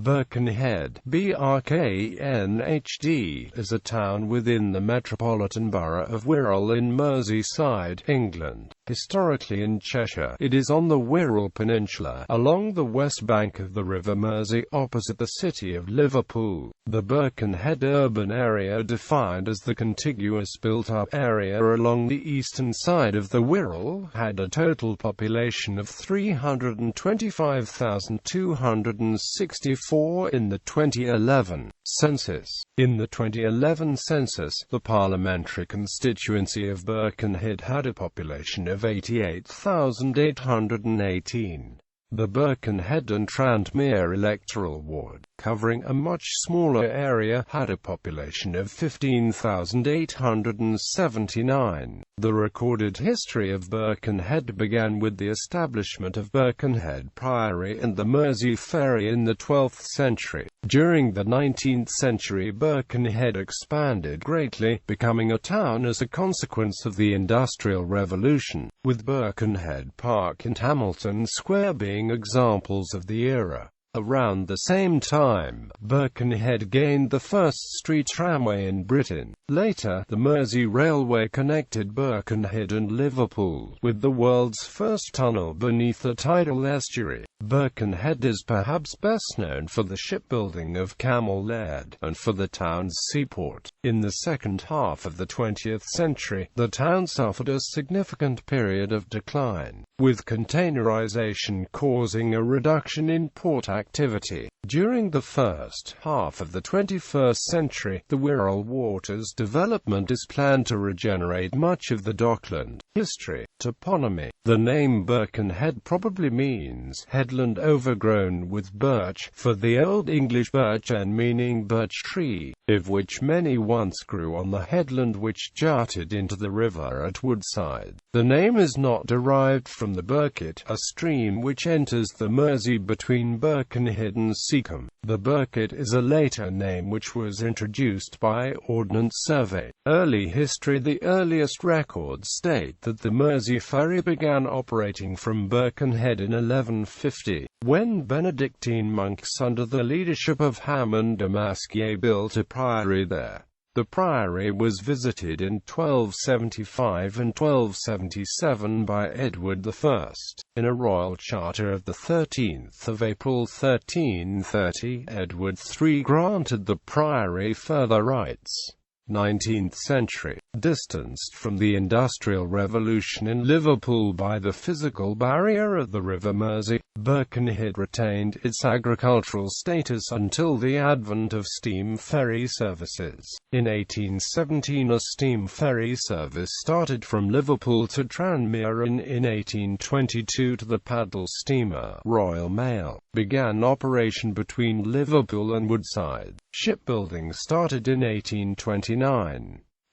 Birkenhead, @Bърkən̆hɛd, is a town within the Metropolitan Borough of Wirral in Merseyside, England. Historically in Cheshire, it is on the Wirral Peninsula, along the west bank of the River Mersey, opposite the city of Liverpool. The Birkenhead Urban Area, defined as the contiguous built-up area along the eastern side of the Wirral, had a total population of 325,264 in the 2011 census. In the 2011 census, the Parliamentary constituency of Birkenhead had a population of 88,818. The Birkenhead and Tranmere electoral ward, covering a much smaller area, had a population of 15,879. The recorded history of Birkenhead began with the establishment of Birkenhead Priory and the Mersey Ferry in the 12th century. During the 19th century, Birkenhead expanded greatly, becoming a town as a consequence of the Industrial Revolution, with Birkenhead Park and Hamilton Square being examples of the era. Around the same time, Birkenhead gained the first street tramway in Britain. Later, the Mersey Railway connected Birkenhead and Liverpool, with the world's first tunnel beneath the tidal estuary. Birkenhead is perhaps best known for the shipbuilding of Camel Lead, and for the town's seaport. In the second half of the 20th century, the town suffered a significant period of decline, with containerization causing a reduction in port activity. During the first half of the 21st century, the Wirral Waters development is planned to regenerate much of the dockland. History. Toponymy. The name Birkenhead probably means headland overgrown with birch, for the Old English birchen meaning birch tree, of which many once grew on the headland which jutted into the river at Woodside. The name is not derived from the Birket, a stream which enters the Mersey between Birkenhead and Seacombe. The Birket is a later name which was introduced by Ordnance Survey. Early history. The earliest records state that the Mersey ferry began operating from Birkenhead in 1150, when Benedictine monks under the leadership of Hammond de Masquier built a priory there. The priory was visited in 1275 and 1277 by Edward I. In a royal charter of 13 April 1330, Edward III granted the priory further rights. 19th century. Distanced from the Industrial Revolution in Liverpool by the physical barrier of the River Mersey, Birkenhead retained its agricultural status until the advent of steam ferry services. In 1817 a steam ferry service started from Liverpool to Tranmere, and in 1822 the paddle steamer Royal Mail began operation between Liverpool and Woodside. Shipbuilding started in 1829.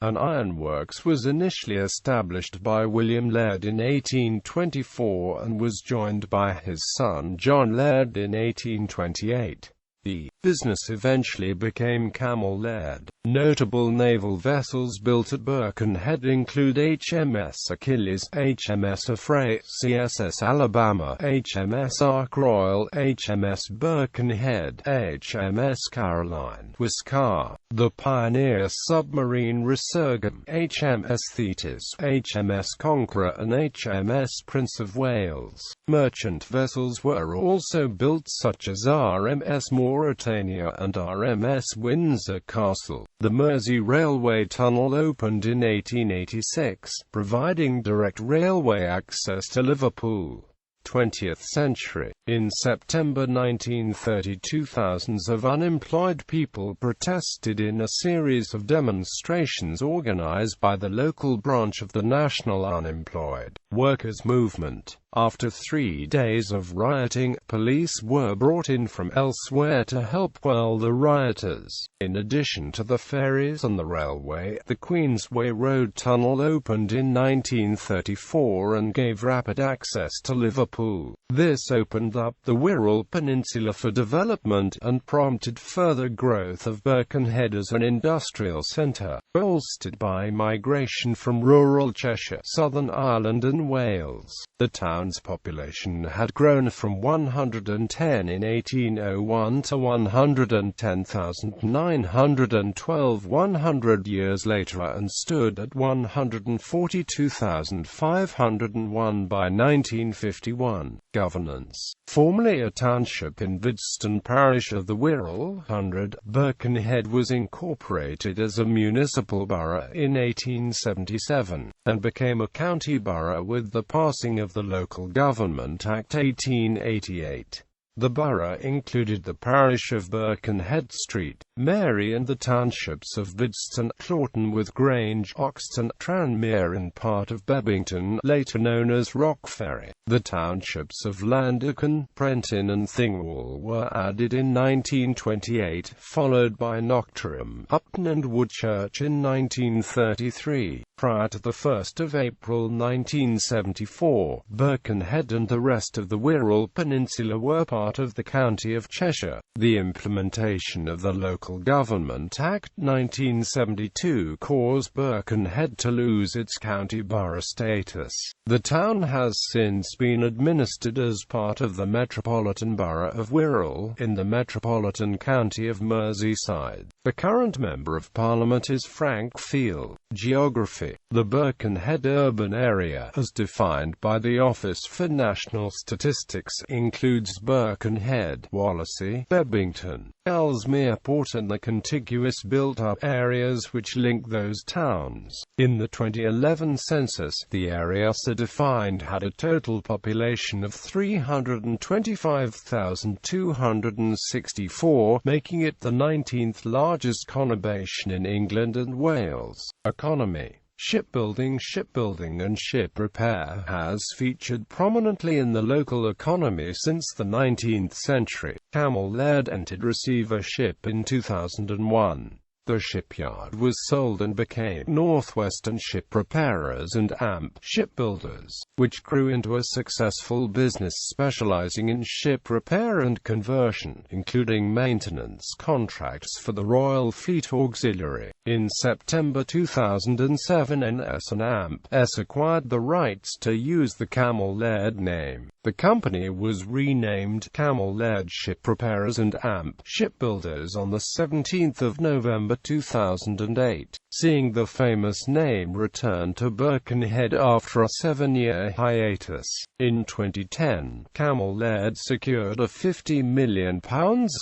An ironworks was initially established by William Laird in 1824 and was joined by his son John Laird in 1828. The business eventually became Camel Laird. Notable naval vessels built at Birkenhead include HMS Achilles, HMS Affray, CSS Alabama, HMS Ark Royal, HMS Birkenhead, HMS Caroline, Wiscar, the Pioneer submarine Resurgam, HMS Thetis, HMS Conqueror and HMS Prince of Wales. Merchant vessels were also built, such as RMS Mauretania and RMS Windsor Castle. The Mersey Railway Tunnel opened in 1886, providing direct railway access to Liverpool. 20th century. In September 1932, thousands of unemployed people protested in a series of demonstrations organized by the local branch of the National Unemployed Workers Movement. After 3 days of rioting, police were brought in from elsewhere to help quell the rioters. In addition to the ferries and the railway, the Queensway Road Tunnel opened in 1934 and gave rapid access to Liverpool. This opened up the Wirral Peninsula for development, and prompted further growth of Birkenhead as an industrial centre, bolstered by migration from rural Cheshire, Southern Ireland and Wales. The town town's population had grown from 110 in 1801 to 110,912 100 years later and stood at 142,501 by 1951. Governance. Formerly a township in Bidston parish of the Wirral Hundred, Birkenhead was incorporated as a municipal borough in 1877, and became a county borough with the passing of the Local Government Act 1888. The borough included the parish of Birkenhead Street, Mary and the townships of Bidston, Claughton with Grange, Oxton, Tranmere and part of Bebbington, later known as Rockferry. The townships of Landerkin, Prenton and Thingwall were added in 1928, followed by Knockturham, Upton and Woodchurch in 1933. Prior to the 1st of April 1974, Birkenhead and the rest of the Wirral Peninsula were part of the county of Cheshire. The implementation of the Local Government Act 1972 caused Birkenhead to lose its county borough status. The town has since been administered as part of the Metropolitan Borough of Wirral, in the Metropolitan County of Merseyside. The current Member of Parliament is Frank Field. Geography. The Birkenhead Urban Area, as defined by the Office for National Statistics, includes Birkenhead, Wallasey, Bebbington, Ellesmere Port and the contiguous built-up areas which link those towns. In the 2011 census, the area so defined had a total population of 325,264, making it the 19th largest conurbation in England and Wales. Economy. Shipbuilding and ship repair has featured prominently in the local economy since the 19th century. Camel Laird entered receivership in 2001. The shipyard was sold and became Northwestern Ship Repairers and AMP Shipbuilders, which grew into a successful business specializing in ship repair and conversion, including maintenance contracts for the Royal Fleet Auxiliary. In September 2007, NS and AMP-S acquired the rights to use the Camel Laird name. The company was renamed Camel Laird Ship Repairers and AMP Shipbuilders on the 17th of November 2008, seeing the famous name return to Birkenhead after a 7-year hiatus. In 2010, Camel Laird secured a £50 million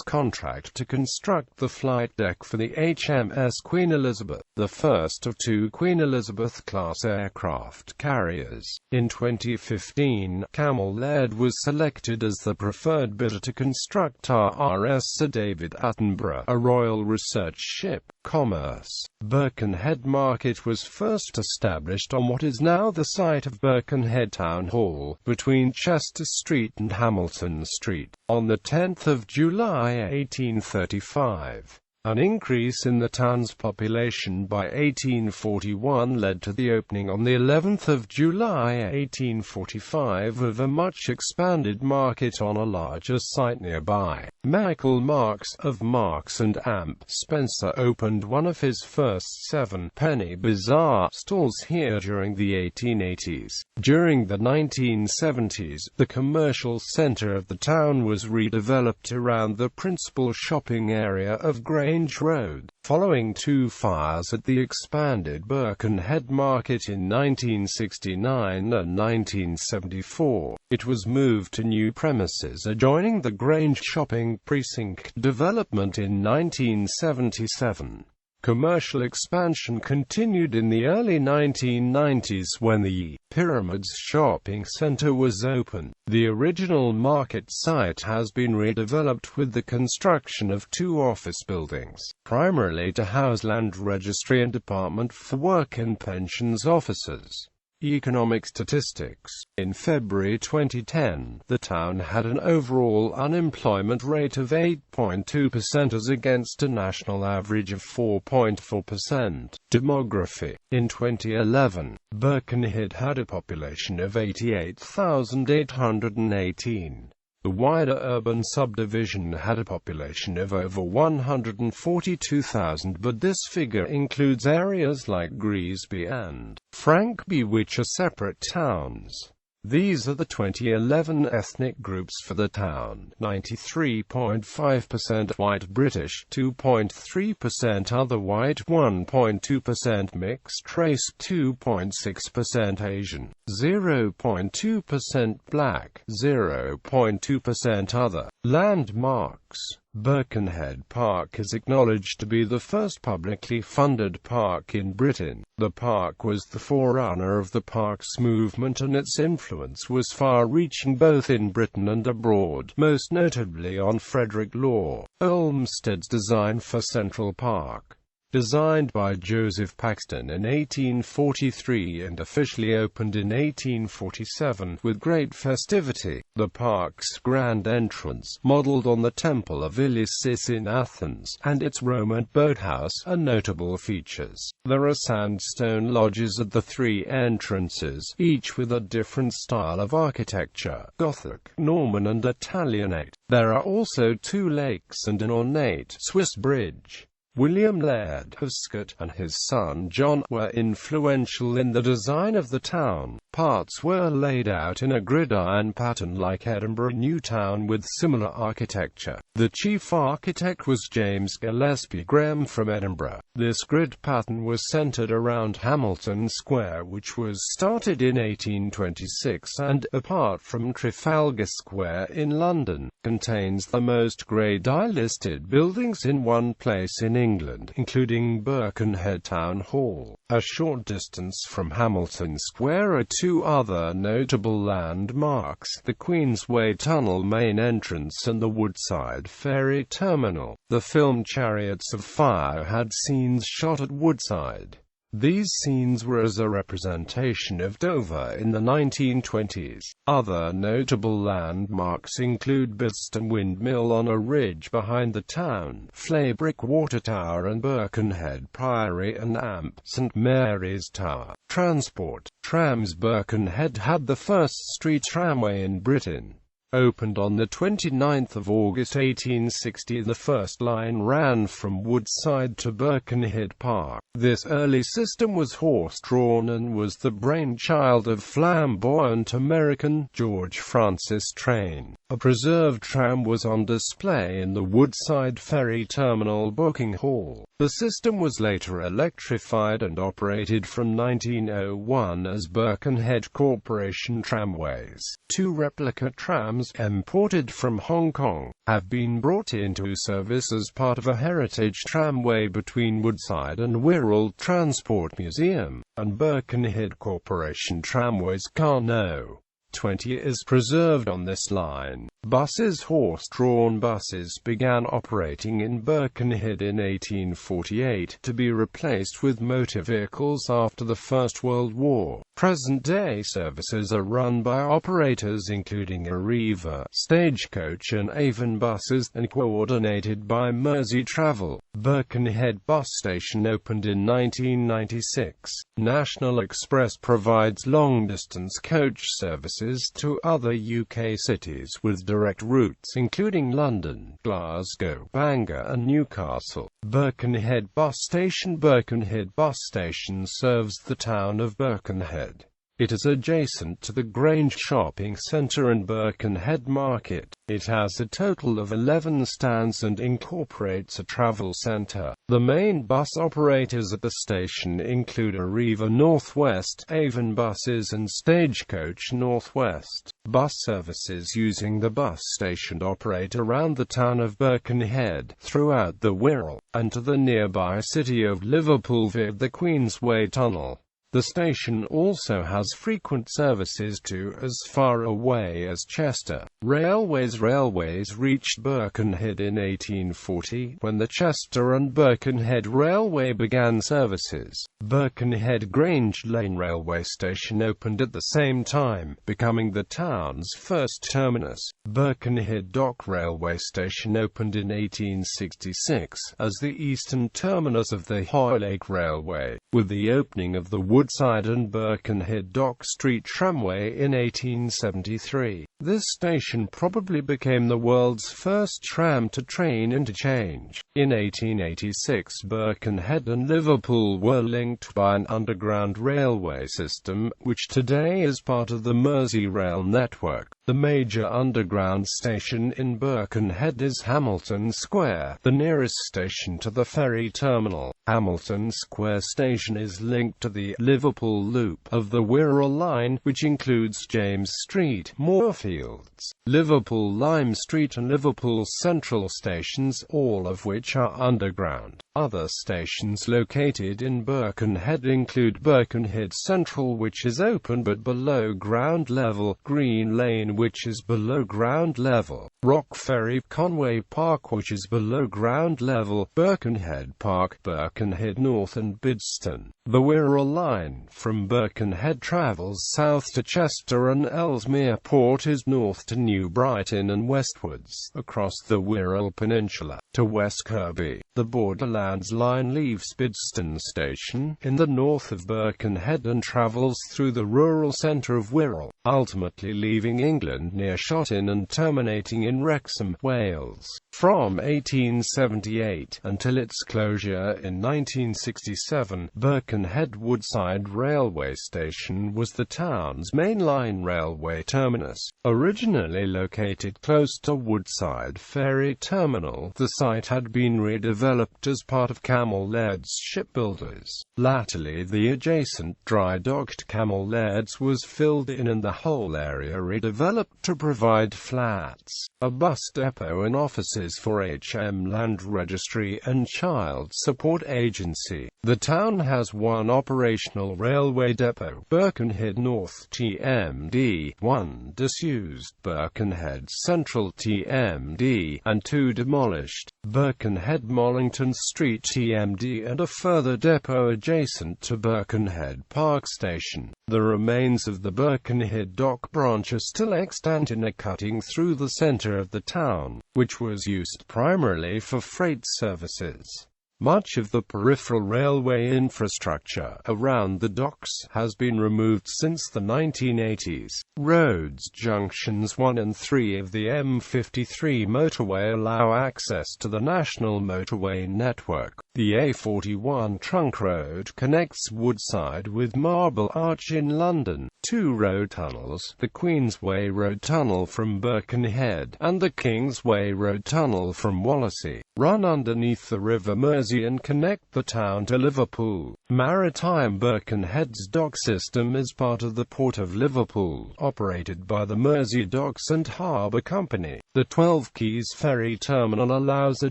contract to construct the flight deck for the HMS Queen Elizabeth, the first of two Queen Elizabeth-class aircraft carriers. In 2015, Camel Laird was selected as the preferred bidder to construct RRS Sir David Attenborough, a Royal Research ship. Commerce. Birkenhead Market was first established on what is now the site of Birkenhead Town Hall, between Chester Street and Hamilton Street, on the 10th of July 1835. An increase in the town's population by 1841 led to the opening on the 11th of July 1845 of a much expanded market on a larger site nearby. Michael Marks, of Marks and Amp Spencer, opened one of his first 7-penny bazaar stalls here during the 1880s. During the 1970s, the commercial centre of the town was redeveloped around the principal shopping area of Grange Road. Following two fires at the expanded Birkenhead Market in 1969 and 1974, it was moved to new premises adjoining the Grange Shopping Precinct development in 1977. Commercial expansion continued in the early 1990s when the Pyramids Shopping Centre was opened. The original market site has been redeveloped with the construction of two office buildings, primarily to house Land Registry and Department for Work and Pensions officers. Economic statistics. In February 2010, the town had an overall unemployment rate of 8.2% as against a national average of 4.4%. Demography. In 2011, Birkenhead had a population of 88,818. The wider urban subdivision had a population of over 142,000, but this figure includes areas like Greasby and Frankby, which are separate towns. These are the 2011 ethnic groups for the town: 93.5% white British, 2.3% other white, 1.2% mixed race, 2.6% Asian, 0.2% black, 0.2% other. Landmarks. Birkenhead Park is acknowledged to be the first publicly funded park in Britain. The park was the forerunner of the parks movement, and its influence was far-reaching both in Britain and abroad, most notably on Frederick Law Olmsted's design for Central Park. Designed by Joseph Paxton in 1843 and officially opened in 1847, with great festivity, the park's grand entrance, modelled on the Temple of Isis in Athens, and its Roman boathouse, are notable features. There are sandstone lodges at the three entrances, each with a different style of architecture: Gothic, Norman and Italianate. There are also two lakes and an ornate Swiss bridge. William Laird of Scott and his son John were influential in the design of the town. Parts were laid out in a gridiron pattern like Edinburgh New Town with similar architecture. The chief architect was James Gillespie Graham from Edinburgh. This grid pattern was centred around Hamilton Square, which was started in 1826 and, apart from Trafalgar Square in London, contains the most Grade I listed buildings in one place in England, including Birkenhead Town Hall. A short distance from Hamilton Square are two other notable landmarks: the Queensway Tunnel main entrance and the Woodside Ferry Terminal. The film Chariots of Fire had scenes shot at Woodside. These scenes were as a representation of Dover in the 1920s. Other notable landmarks include Bidston Windmill on a ridge behind the town, Flaybrick Water Tower and Birkenhead Priory and Amp St Mary's Tower. Transport. Trams. Birkenhead had the first street tramway in Britain. Opened on 29 August 1860, the first line ran from Woodside to Birkenhead Park. This early system was horse-drawn and was the brainchild of flamboyant American George Francis Train. A preserved tram was on display in the Woodside Ferry Terminal booking hall. The system was later electrified and operated from 1901 as Birkenhead Corporation Tramways. Two replica trams, imported from Hong Kong, have been brought into service as part of a heritage tramway between Woodside and Wirral Transport Museum, and Birkenhead Corporation Tramways Car No. 20 is preserved on this line. Buses. Horse-drawn buses began operating in Birkenhead in 1848, to be replaced with motor vehicles after the First World War. Present-day services are run by operators including Arriva, Stagecoach and Avon buses, and coordinated by Mersey Travel. Birkenhead Bus Station opened in 1996. National Express provides long-distance coach services to other UK cities with direct routes including London, Glasgow, Bangor and Newcastle. Birkenhead Bus Station. Birkenhead Bus Station serves the town of Birkenhead. It is adjacent to the Grange Shopping Centre and Birkenhead Market. It has a total of 11 stands and incorporates a travel centre. The main bus operators at the station include Arriva Northwest, Avon Buses and Stagecoach Northwest. Bus services using the bus station operate around the town of Birkenhead, throughout the Wirral, and to the nearby city of Liverpool via the Queensway Tunnel. The station also has frequent services to as far away as Chester. Railways reached Birkenhead in 1840, when the Chester and Birkenhead Railway began services. Birkenhead Grange Lane Railway Station opened at the same time, becoming the town's first terminus. Birkenhead Dock Railway Station opened in 1866, as the eastern terminus of the Hoylake Railway, with the opening of the Woodside and Birkenhead Dock Street Tramway in 1873. This station probably became the world's first tram-to-train interchange. In 1886, Birkenhead and Liverpool were linked by an underground railway system, which today is part of the Merseyrail network. The major underground station in Birkenhead is Hamilton Square, the nearest station to the ferry terminal. Hamilton Square Station is linked to the Liverpool Loop of the Wirral Line, which includes James Street, Moorfields, Liverpool Lime Street and Liverpool Central stations, all of which are underground. Other stations located in Birkenhead include Birkenhead Central, which is open but below ground level, Green Lane, which is below ground level, Rock Ferry, Conway Park, which is below ground level, Birkenhead Park, Birkenhead North and Bidston. The Wirral Line from Birkenhead travels south to Chester and Ellesmere Port is north to New Brighton and westwards, across the Wirral Peninsula, to West Kirby. The Borderlands Line leaves Bidston Station, in the north of Birkenhead and travels through the rural centre of Wirral, ultimately leaving England near Shotton and terminating in Wrexham, Wales. From 1878 until its closure in 1967, Birkenhead Woodside Railway Station was the town's main line railway terminus. Originally located close to Woodside Ferry Terminal, the site had been redeveloped as part of Camel Leard's Shipbuilders. Latterly, the adjacent dry-docked Camel Leard's was filled in and the whole area redeveloped to provide flats, a bus depot and offices for HM Land Registry and Child Support Agency. The town has one operational railway depot, Birkenhead North TMD, one disused, Birkenhead Central TMD, and two demolished, Birkenhead Mollington Street TMD, and a further depot adjacent to Birkenhead Park Station. The remains of the Birkenhead Dock branch are still extant in a cutting through the centre of the town, which was used primarily for freight services. Much of the peripheral railway infrastructure around the docks has been removed since the 1980s. Roads junctions 1 and 3 of the M53 motorway allow access to the national motorway network. The A41 trunk road connects Woodside with Marble Arch in London. Two road tunnels, the Queensway Road Tunnel from Birkenhead and the Kingsway Road Tunnel from Wallasey, run underneath the River Mersey and connect the town to Liverpool. Maritime Birkenhead's dock system is part of the Port of Liverpool, operated by the Mersey Docks and Harbour Company. The 12 Quays ferry terminal allows a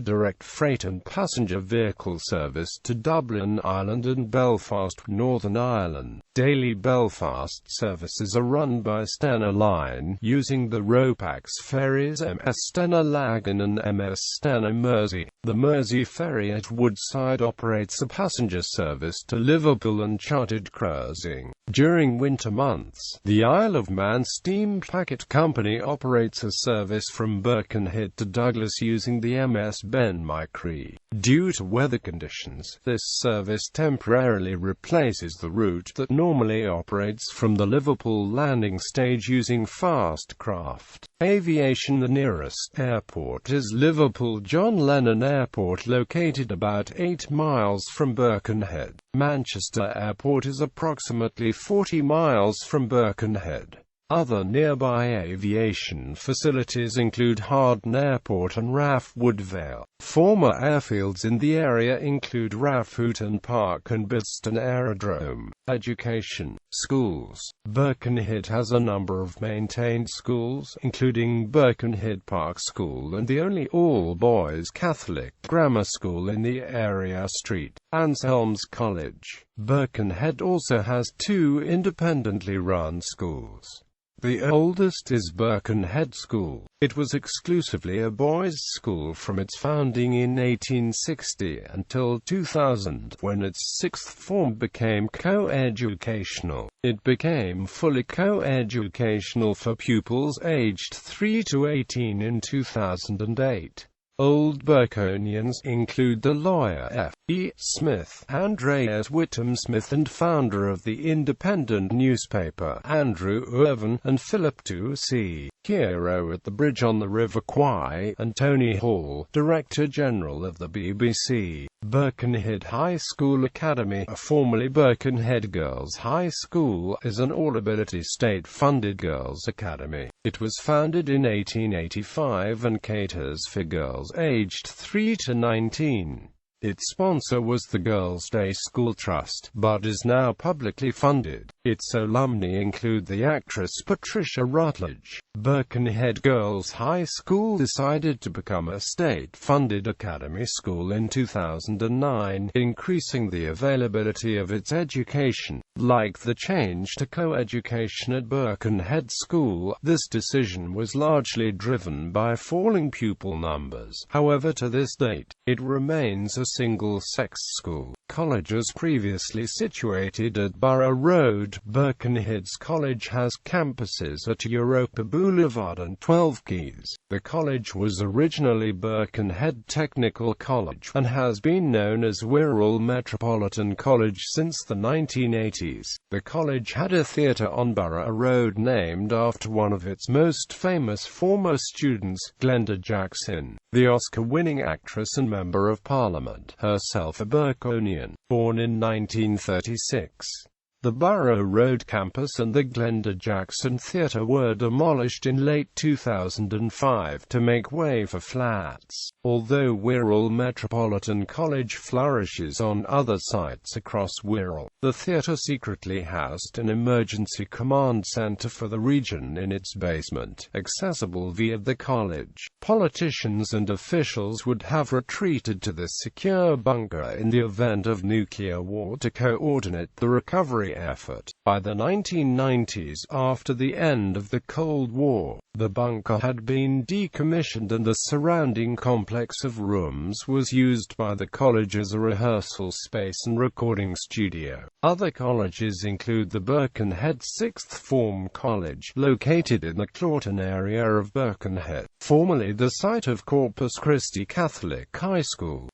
direct freight and passenger vehicle service to Dublin, Ireland and Belfast, Northern Ireland. Daily Belfast services are run by Stena Line, using the Ropax ferries MS Stena Lagan and MS Stena Mersey. The Mersey Ferry at Woodside operates a passenger service to Liverpool and chartered cruising. During winter months, the Isle of Man Steam Packet Company operates a service from Birkenhead to Douglas using the MS Ben Micree. Due to weather conditions, this service temporarily replaces the route that normally operates from the Liverpool landing stage using fast craft aviation. The nearest airport is Liverpool John Lennon Airport, located about 8 miles from Birkenhead. Manchester Airport is approximately 40 miles from Birkenhead. Other nearby aviation facilities include Harden Airport and RAF Woodvale. Former airfields in the area include RAF Houghton Park and Bidston Aerodrome. Education. Schools. Birkenhead has a number of maintained schools, including Birkenhead Park School and the only all-boys Catholic grammar school in the area, St. Anselm's College. Birkenhead also has 2 independently run schools. The oldest is Birkenhead School. It was exclusively a boys' school from its founding in 1860 until 2000, when its 6th form became co-educational. It became fully co-educational for pupils aged 3 to 18 in 2008. Old Byrkonians include the lawyer F. E. Smith, Andreas Whittam Smith, and founder of the independent newspaper Andrew Irvine, and Philip C. Hero at the bridge on the River Kwai, and Tony Hall, Director General of the BBC. Birkenhead High School Academy, formerly Birkenhead Girls High School, is an all-ability state-funded girls' academy. It was founded in 1885 and caters for girls aged 3 to 19. Its sponsor was the Girls' Day School Trust, but is now publicly funded. Its alumni include the actress Patricia Rutledge. Birkenhead Girls High School decided to become a state-funded academy school in 2009, increasing the availability of its education. Like the change to co-education at Birkenhead School, this decision was largely driven by falling pupil numbers. However, to this date, it remains a single-sex school. Colleges previously situated at Borough Road, Birkenhead's college has campuses at Europa Boulevard and 12 Quays. The college was originally Birkenhead Technical College, and has been known as Wirral Metropolitan College since the 1980s. The college had a theatre on Borough Road named after one of its most famous former students, Glenda Jackson, the Oscar-winning actress and Member of Parliament, herself a Byrkonian. Born in 1936. The Borough Road campus and the Glenda Jackson Theatre were demolished in late 2005 to make way for flats. Although Wirral Metropolitan College flourishes on other sites across Wirral, the theatre secretly housed an emergency command centre for the region in its basement, accessible via the college. Politicians and officials would have retreated to this secure bunker in the event of nuclear war to coordinate the recovery effort. By the 1990s, after the end of the Cold War, the bunker had been decommissioned and the surrounding complex of rooms was used by the college as a rehearsal space and recording studio. Other colleges include the Birkenhead Sixth Form College, located in the Clawton area of Birkenhead, formerly the site of Corpus Christi Catholic High School.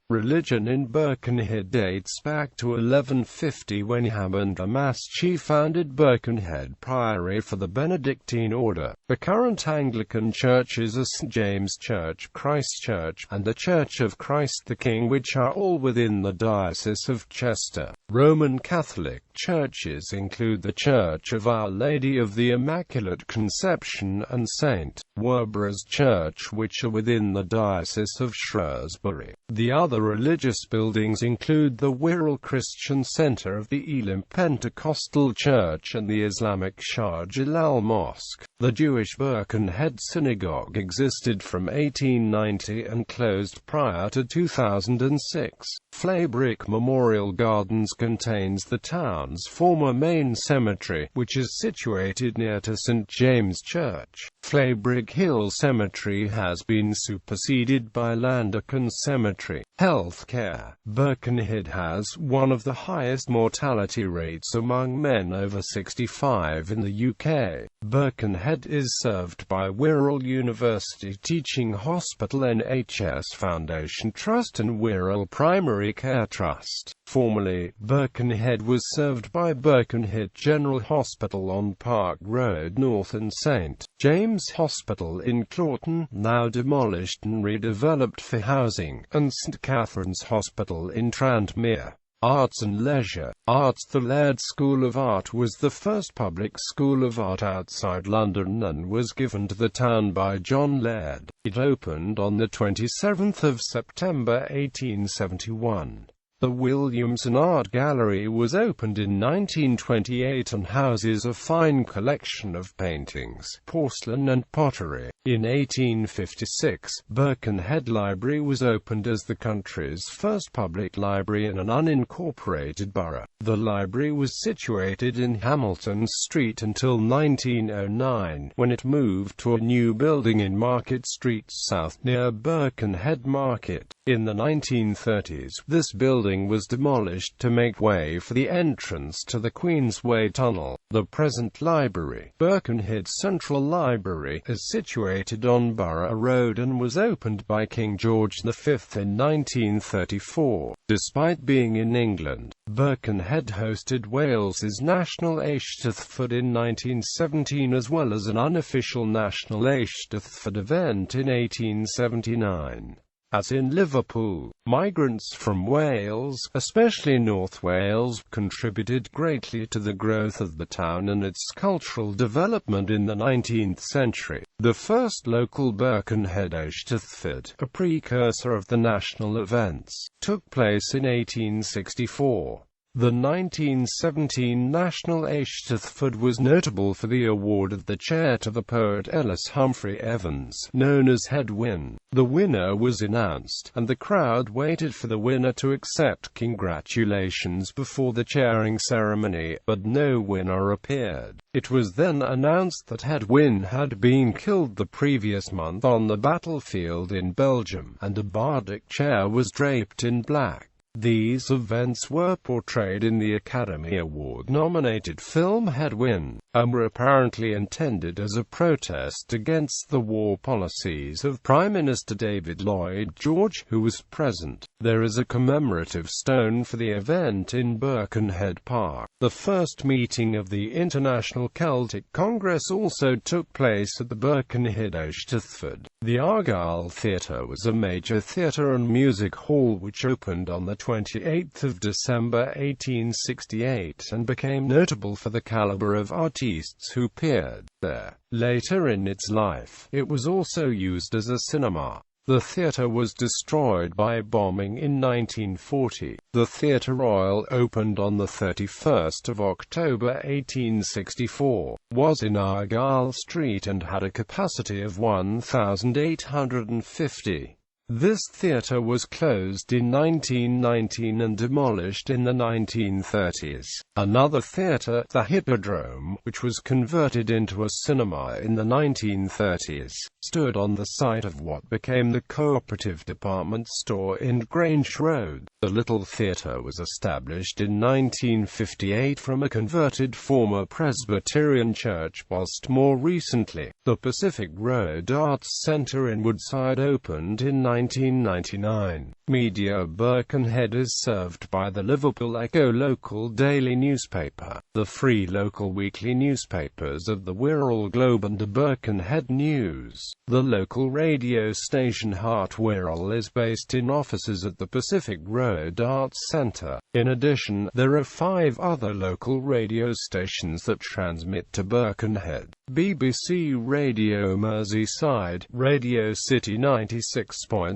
Religion in Birkenhead dates back to 1150 when Hammond the Mass Chief founded Birkenhead Priory for the Benedictine order. The current Anglican churches are St James Church, Christ Church, and the Church of Christ the King, which are all within the Diocese of Chester. Roman Catholic churches include the Church of Our Lady of the Immaculate Conception and St. Werburgh's Church, which are within the Diocese of Shrewsbury. The other religious buildings include the Wirral Christian Centre of the Elim Pentecostal Church and the Islamic Shah Jalal Mosque. The Jewish Birkenhead Synagogue existed from 1890 and closed prior to 2006. Flaybrick Memorial Gardens contains the town's former main cemetery, which is situated near to St James Church. Flaybrick Hill Cemetery has been superseded by Landerkin Cemetery. Healthcare. Birkenhead has one of the highest mortality rates among men over 65 in the UK. Birkenhead is served by Wirral University Teaching Hospital, NHS Foundation Trust and Wirral Primary Care Trust. Formerly, Birkenhead was served by Birkenhead General Hospital on Park Road North and St James Hospital in Clawton, now demolished and redeveloped for housing, and St Catherine's Hospital in Tranmere. Arts and leisure. The Laird School of Art was the first public school of art outside London and was given to the town by John Laird. It opened on the 27th of September 1871. The Williamson Art Gallery was opened in 1928 and houses a fine collection of paintings, porcelain and pottery. In 1856, Birkenhead Library was opened as the country's first public library in an unincorporated borough. The library was situated in Hamilton Street until 1909, when it moved to a new building in Market Street South near Birkenhead Market. In the 1930s, this building building was demolished to make way for the entrance to the Queensway Tunnel. The present library, Birkenhead Central Library, is situated on Borough Road and was opened by King George V in 1934. Despite being in England, Birkenhead hosted Wales's national Eisteddfod in 1917 as well as an unofficial national Eisteddfod event in 1879. As in Liverpool, migrants from Wales, especially North Wales, contributed greatly to the growth of the town and its cultural development in the 19th century. The first local Birkenhead Eisteddfod, a precursor of the national events, took place in 1864. The 1917 National Eisteddfod was notable for the award of the chair to the poet Ellis Humphrey Evans, known as Head Win. The winner was announced, and the crowd waited for the winner to accept congratulations before the chairing ceremony, but no winner appeared. It was then announced that Head Win had been killed the previous month on the battlefield in Belgium, and a bardic chair was draped in black. These events were portrayed in the Academy Award-nominated film Head Win, and were apparently intended as a protest against the war policies of Prime Minister David Lloyd George, who was present. There is a commemorative stone for the event in Birkenhead Park. The first meeting of the International Celtic Congress also took place at the Birkenhead Eisteddfod. The Argyle Theatre was a major theatre and music hall which opened on the 28th of December 1868 and became notable for the caliber of artists who appeared there. Later in its life, it was also used as a cinema. The theatre was destroyed by bombing in 1940. The Theatre Royal opened on the 31st of October 1864, was in Argyle Street and had a capacity of 1,850. This theatre was closed in 1919 and demolished in the 1930s. Another theatre, the Hippodrome, which was converted into a cinema in the 1930s, stood on the site of what became the Cooperative Department Store in Grange Road. The Little Theatre was established in 1958 from a converted former Presbyterian church, whilst more recently, the Pacific Road Arts Centre in Woodside opened in 1999. Media Birkenhead is served by the Liverpool Echo local daily newspaper, the free local weekly newspapers of the Wirral Globe and the Birkenhead News. The local radio station Heart Wirral is based in offices at the Pacific Road Arts Centre. In addition, there are 5 other local radio stations that transmit to Birkenhead: BBC Radio Merseyside, Radio City 96.7,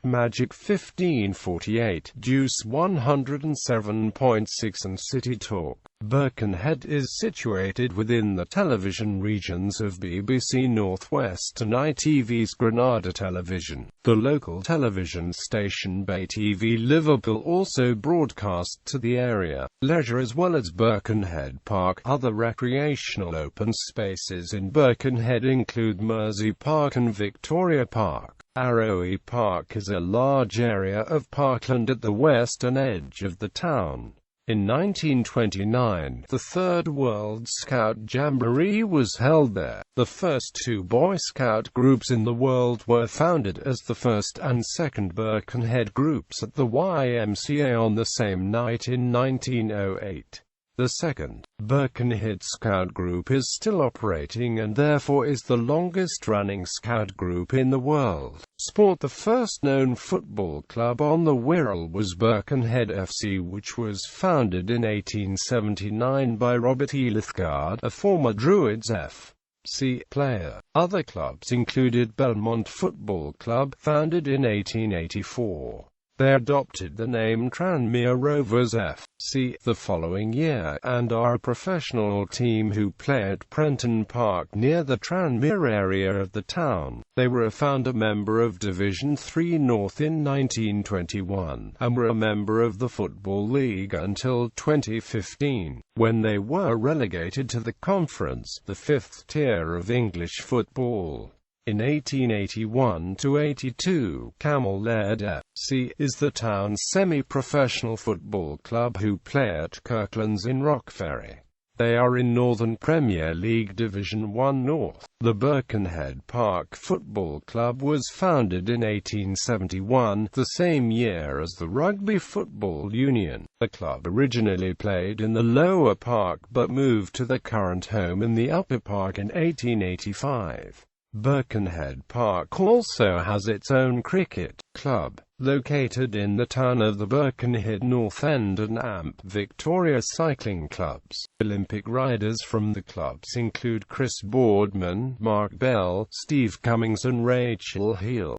Magic 1548, Deuce 107.6 and City Talk. Birkenhead is situated within the television regions of BBC North West and ITV's Granada Television. The local television station Bay TV Liverpool also broadcasts to the area. Leisure as well as Birkenhead Park. Other recreational open spaces in Birkenhead include Mersey Park and Victoria Park. Arrowy Park is a large area of parkland at the western edge of the town. In 1929, the Third World Scout Jamboree was held there. The first 2 Boy Scout groups in the world were founded as the first and second Birkenhead groups at the YMCA on the same night in 1908. The second, Birkenhead Scout Group is still operating and therefore is the longest-running scout group in the world. Sport. The first known football club on the Wirral was Birkenhead FC, which was founded in 1879 by Robert E. Lithgard, a former Druids FC player. Other clubs included Belmont Football Club, founded in 1884. They adopted the name Tranmere Rovers FC the following year, and are a professional team who play at Prenton Park near the Tranmere area of the town. They were a founder member of Division 3 North in 1921, and were a member of the Football League until 2015, when they were relegated to the Conference, the 5th tier of English football. In 1881–82, Camel-led FC is the town's semi-professional football club who play at Kirklands in Rockferry. They are in Northern Premier League Division 1 North. The Birkenhead Park Football Club was founded in 1871, the same year as the Rugby Football Union. The club originally played in the lower park but moved to the current home in the upper park in 1885. Birkenhead Park also has its own cricket club, located in the town of the Birkenhead North End, and AMP Victoria cycling clubs. Olympic riders from the clubs include Chris Boardman, Mark Bell, Steve Cummings and Rachel Heel.